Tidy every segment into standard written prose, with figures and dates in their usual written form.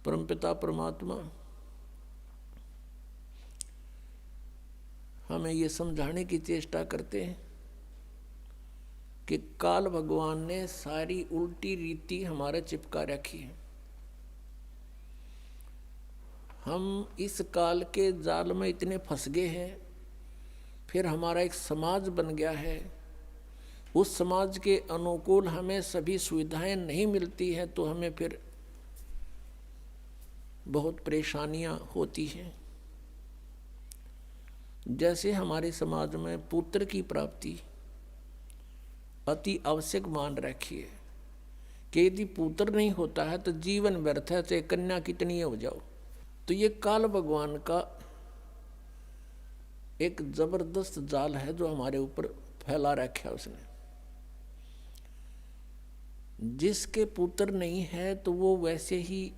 परमपिता परमात्मा हमें ये समझाने की चेष्टा करते हैं कि काल भगवान ने सारी उल्टी रीति हमारे चिपका रखी है। हम इस काल के जाल में इतने फंस गए हैं। फिर हमारा एक समाज बन गया है, उस समाज के अनुकूल हमें सभी सुविधाएं नहीं मिलती हैं, तो हमें फिर बहुत परेशानियां होती हैं। जैसे हमारे समाज में पुत्र की प्राप्ति अति आवश्यक मान रखी है कि यदि पुत्र नहीं होता है तो जीवन व्यर्थ है, चाहे कन्या कितनी हो जाओ। तो ये काल भगवान का एक जबरदस्त जाल है जो हमारे ऊपर फैला रखा है उसने। जिसके पुत्र नहीं है तो वो वैसे ही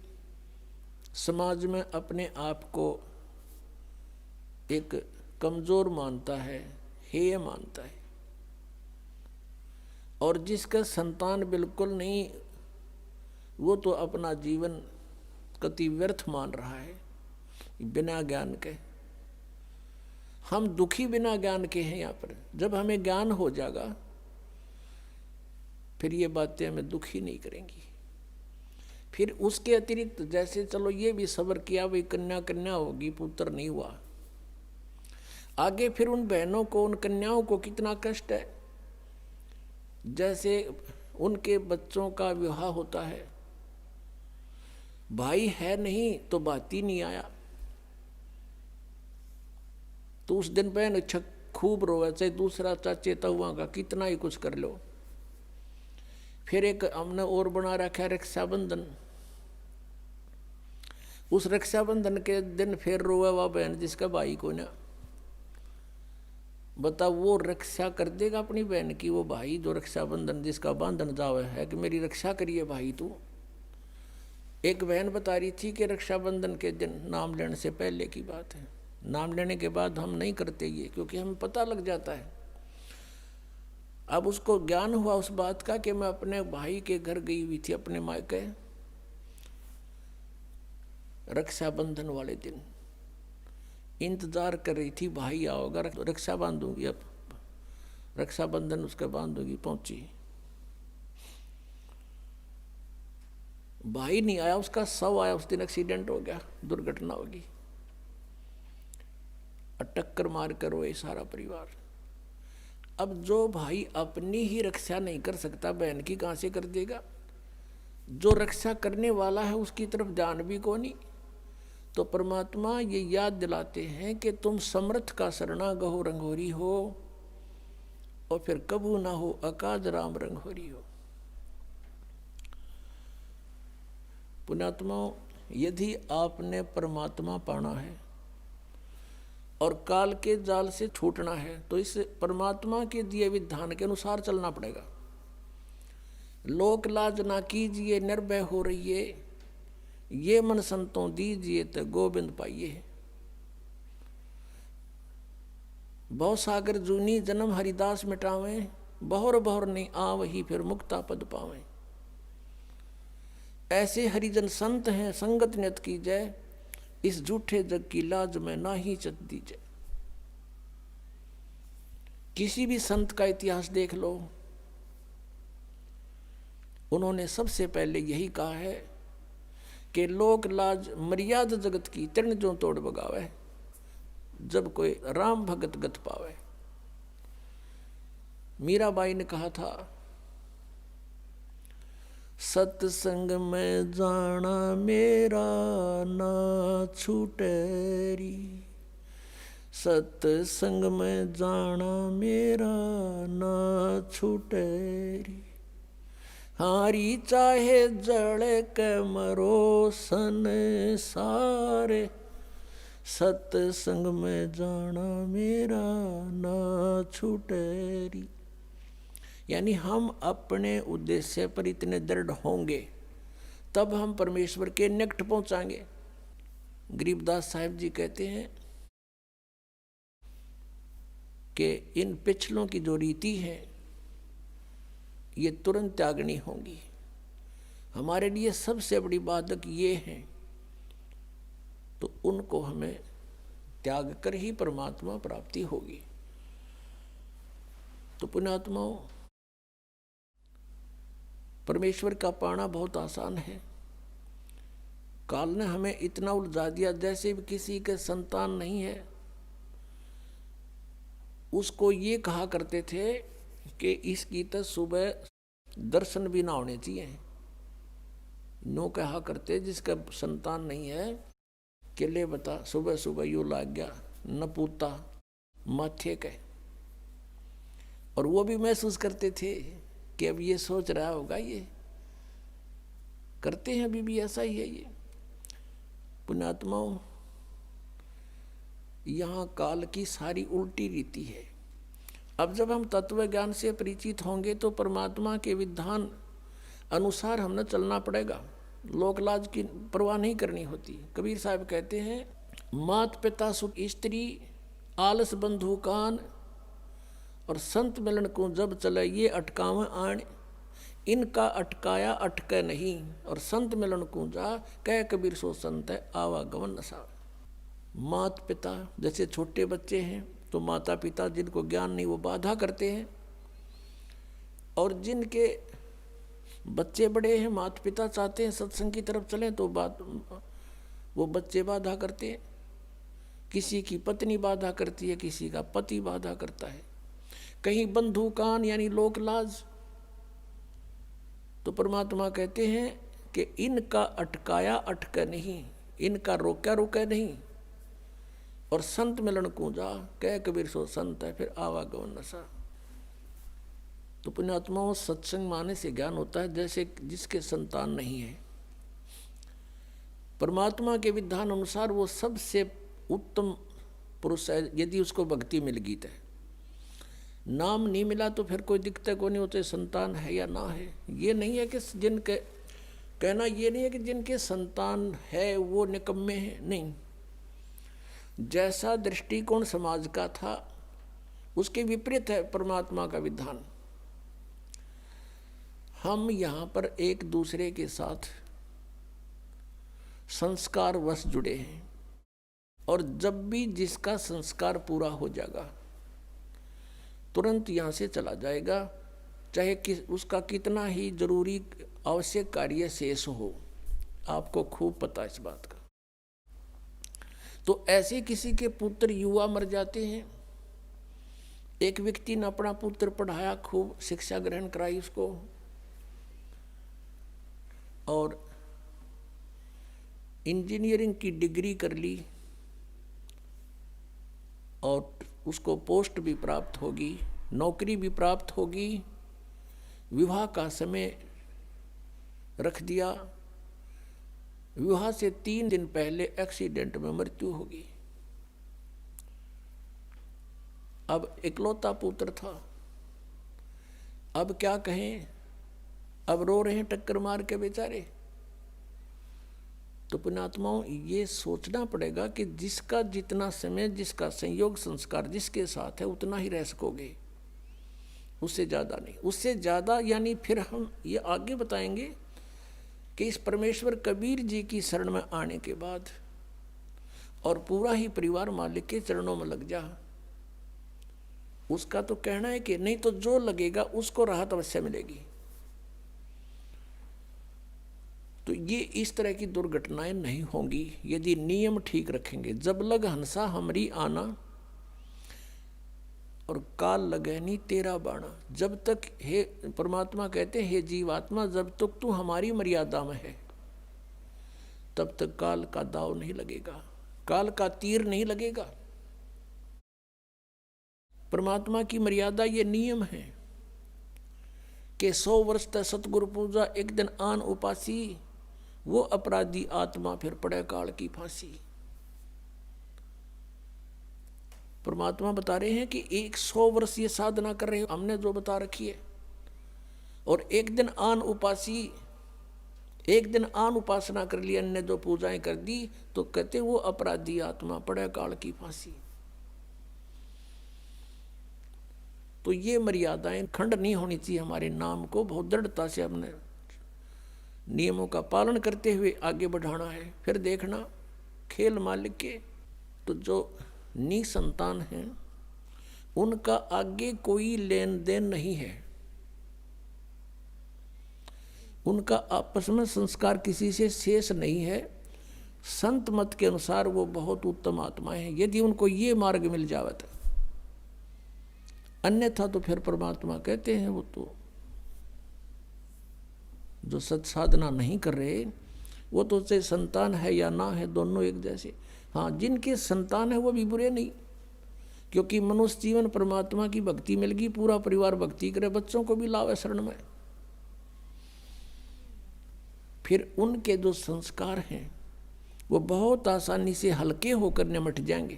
समाज में अपने आप को एक कमजोर मानता है, हेय मानता है। और जिसका संतान बिल्कुल नहीं, वो तो अपना जीवन कति व्यर्थ मान रहा है बिना ज्ञान के। हम दुखी बिना ज्ञान के हैं यहाँ पर। जब हमें ज्ञान हो जाएगा फिर ये बातें हमें दुखी नहीं करेंगी। फिर उसके अतिरिक्त जैसे चलो ये भी सब्र किया, भाई कन्या कन्या होगी, पुत्र नहीं हुआ, आगे फिर उन बहनों को, उन कन्याओं को कितना कष्ट है। जैसे उनके बच्चों का विवाह होता है, भाई है नहीं तो बात ही नहीं आया, तो उस दिन बहन खूब रोवे, चाहे दूसरा चाचे तहुआ का कितना ही कुछ कर लो। फिर एक हमने और बना रखा है रक्षाबंधन। उस रक्षाबंधन के दिन फिर रोवे वह बहन जिसका भाई को ना। बता वो रक्षा कर देगा अपनी बहन की, वो भाई जो रक्षाबंधन जिसका बांधन जावे है कि मेरी रक्षा करिए भाई तू। एक बहन बता रही थी कि रक्षाबंधन के दिन, नाम लेने से पहले की बात है, नाम लेने के बाद हम नहीं करते ये, क्योंकि हमें पता लग जाता है। अब उसको ज्ञान हुआ उस बात का कि मैं अपने भाई के घर गई हुई थी, अपने मायके, रक्षाबंधन वाले दिन इंतजार कर रही थी भाई आओगा, रक्षा बांधूंगी, अब रक्षाबंधन उसका बांधूंगी। पहुंची, भाई नहीं आया, उसका शव आया। उस दिन एक्सीडेंट हो गया, दुर्घटना होगी, टक्कर मार कर रोए सारा परिवार। अब जो भाई अपनी ही रक्षा नहीं कर सकता, बहन की कहां से कर देगा। जो रक्षा करने वाला है उसकी तरफ ध्यान भी को नहीं। तो परमात्मा ये याद दिलाते हैं कि तुम समर्थ का शरणा गहो रंगोरी हो, और फिर कबू ना हो अकाज राम रंगोरी हो। पुण्यात्मा, यदि आपने परमात्मा पाना है और काल के जाल से छूटना है तो इस परमात्मा के दिए विधान के अनुसार चलना पड़ेगा। लोक लाज ना कीजिए निर्भय हो रहिए, ये मन संतों दीजिए तो गोविंद पाइए। बहु सागर जूनी जन्म हरिदास मिटावे, बहुर बहुर नहीं आवही फिर मुक्ता पद पावे। ऐसे हरिजन संत हैं संगत नियत की जय, इस झूठे जग की लाज में ना ही चत दीजिए। किसी भी संत का इतिहास देख लो, उन्होंने सबसे पहले यही कहा है कि लोक लाज मर्यादा जगत की तृण जो तोड़ बगावे, जब कोई राम भगत गत पावे। मीराबाई ने कहा था, सत्संग में जाना मेरा ना छूटेरी, सत्संग में जाना मेरा ना छूटेरी। हारी चाहे जड़ के मरो संसारे, सत्संग में जाना मेरा ना छूटेरी। यानी हम अपने उद्देश्य पर इतने दृढ़ होंगे तब हम परमेश्वर के निकट पहुंचाएंगे। गरीबदास साहिब जी कहते हैं कि इन पिछलों की जो रीति है ये तुरंत त्यागनी होंगी। हमारे लिए सबसे बड़ी बाधक ये है तो उनको हमें त्याग कर ही परमात्मा प्राप्ति होगी। तो पुण्यात्माओं, परमेश्वर का पाना बहुत आसान है। काल ने हमें इतना उलझा दिया, जैसे भी किसी के संतान नहीं है उसको ये कहा करते थे कि इसकी तो सुबह दर्शन भी ना होने चाहिए। नो कहा करते जिसका संतान नहीं है कि ले बता सुबह सुबह यूँ लाग गया न पूता माथे के। और वो भी महसूस करते थे कि अब ये सोच रहा होगा, ये करते हैं अभी भी ऐसा ही है। ये पुण्यात्माओं, यहाँ काल की सारी उल्टी रीति है। अब जब हम तत्व ज्ञान से परिचित होंगे तो परमात्मा के विधान अनुसार हमने चलना पड़ेगा। लोक लाज की परवाह नहीं करनी होती। कबीर साहब कहते हैं, मात पिता सुख स्त्री आलस बंधु कान और संत मिलन को जब चले ये अटकाव आण। इनका अटकाया अटके नहीं और संत मिलन को जा कह कबीर सो संत है आवागमन नशा। मात पिता जैसे छोटे बच्चे हैं तो माता पिता जिनको ज्ञान नहीं वो बाधा करते हैं, और जिनके बच्चे बड़े हैं माता पिता चाहते हैं सत्संग की तरफ चलें तो वो बच्चे बाधा करते हैं। किसी की पत्नी बाधा करती है, किसी का पति बाधा करता है, कहीं बंधु कान यानी लोक लाज। तो परमात्मा कहते हैं कि इनका अटकाया अटके नहीं, इनका रोका रुके नहीं, और संत मिलन को जा कह कबीर सो संत है फिर आवागमन नशा। तो पुण्यात्माओं, सत्संग माने से ज्ञान होता है जैसे जिसके संतान नहीं है। परमात्मा के विधान अनुसार वो सबसे उत्तम पुरुष है यदि उसको भक्ति मिल गई है। नाम नहीं मिला तो फिर कोई दिक्कत को नहीं होते संतान है या ना है। ये नहीं है कि जिनके कहना ये नहीं है कि जिनके संतान है वो निकम्मे हैं, नहीं। जैसा दृष्टिकोण समाज का था उसके विपरीत है परमात्मा का विधान। हम यहाँ पर एक दूसरे के साथ संस्कार वश जुड़े हैं, और जब भी जिसका संस्कार पूरा हो जाएगा तुरंत यहाँ से चला जाएगा, चाहे उसका कितना ही जरूरी आवश्यक कार्य शेष हो। आपको खूब पता है इस बात का। तो ऐसे किसी के पुत्र युवा मर जाते हैं। एक व्यक्ति ने अपना पुत्र पढ़ाया, खूब शिक्षा ग्रहण कराई उसको, और इंजीनियरिंग की डिग्री कर ली, और उसको पोस्ट भी प्राप्त होगी, नौकरी भी प्राप्त होगी। विवाह का समय रख दिया, विवाह से 3 दिन पहले एक्सीडेंट में मृत्यु होगी। अब इकलौता पुत्र था, अब क्या कहें, अब रो रहे हैं टक्कर मार के बेचारे। तो पुण्यात्माओं, ये सोचना पड़ेगा कि जिसका जितना समय, जिसका संयोग संस्कार जिसके साथ है उतना ही रह सकोगे, उससे ज़्यादा नहीं। उससे ज़्यादा यानी फिर हम ये आगे बताएंगे कि इस परमेश्वर कबीर जी की शरण में आने के बाद और पूरा ही परिवार मालिक के चरणों में लग जा, उसका तो कहना है कि नहीं तो जो लगेगा उसको राहत अवश्य मिलेगी। तो ये इस तरह की दुर्घटनाएं नहीं होंगी यदि नियम ठीक रखेंगे। जब लग हंसा हमरी आना और काल लगे नहीं तेरा बाणा। जब तक हे परमात्मा कहते हैं, हे जीवात्मा, जब तक तू हमारी मर्यादा में है तब तक काल का दाव नहीं लगेगा, काल का तीर नहीं लगेगा। परमात्मा की मर्यादा ये नियम है कि 100 वर्ष तक सतगुरु पूजा, एक दिन आन उपासी, वो अपराधी आत्मा फिर पड़े काल की फांसी। परमात्मा बता रहे हैं कि 100 वर्ष ये साधना कर रहे हो, हमने जो बता रखी है, और एक दिन आन उपासी, एक दिन आन उपासना कर ली, अन्य जो पूजाएं कर दी, तो कहते वो अपराधी आत्मा पड़े काल की फांसी। तो ये मर्यादाएं खंड नहीं होनी चाहिए। हमारे नाम को बहुत दृढ़ता से हमने नियमों का पालन करते हुए आगे बढ़ाना है। फिर देखना खेल मालिक के। तो जो निसंतान हैं उनका आगे कोई लेन देन नहीं है, उनका आपस में संस्कार किसी से शेष नहीं है। संत मत के अनुसार वो बहुत उत्तम आत्माएं हैं, यदि उनको ये मार्ग मिल जावत, अन्यथा तो फिर परमात्मा कहते हैं वो तो जो सत्साधना नहीं कर रहे वो तो चाहे संतान है या ना है, दोनों एक जैसे। हाँ, जिनके संतान है वो भी बुरे नहीं, क्योंकि मनुष्य जीवन परमात्मा की भक्ति मिल गई, पूरा परिवार भक्ति करे, बच्चों को भी लावे शरण में। फिर उनके जो संस्कार हैं वो बहुत आसानी से हल्के होकर निमट जाएंगे,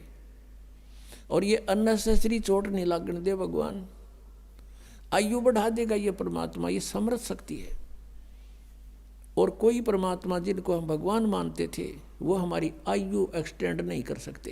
और ये अननेसेसरी चोट नहीं लागने दे भगवान। आयु बढ़ा देगा ये परमात्मा, ये समर्थ शक्ति है। और कोई परमात्मा जिनको हम भगवान मानते थे वो हमारी आयु एक्सटेंड नहीं कर सकते।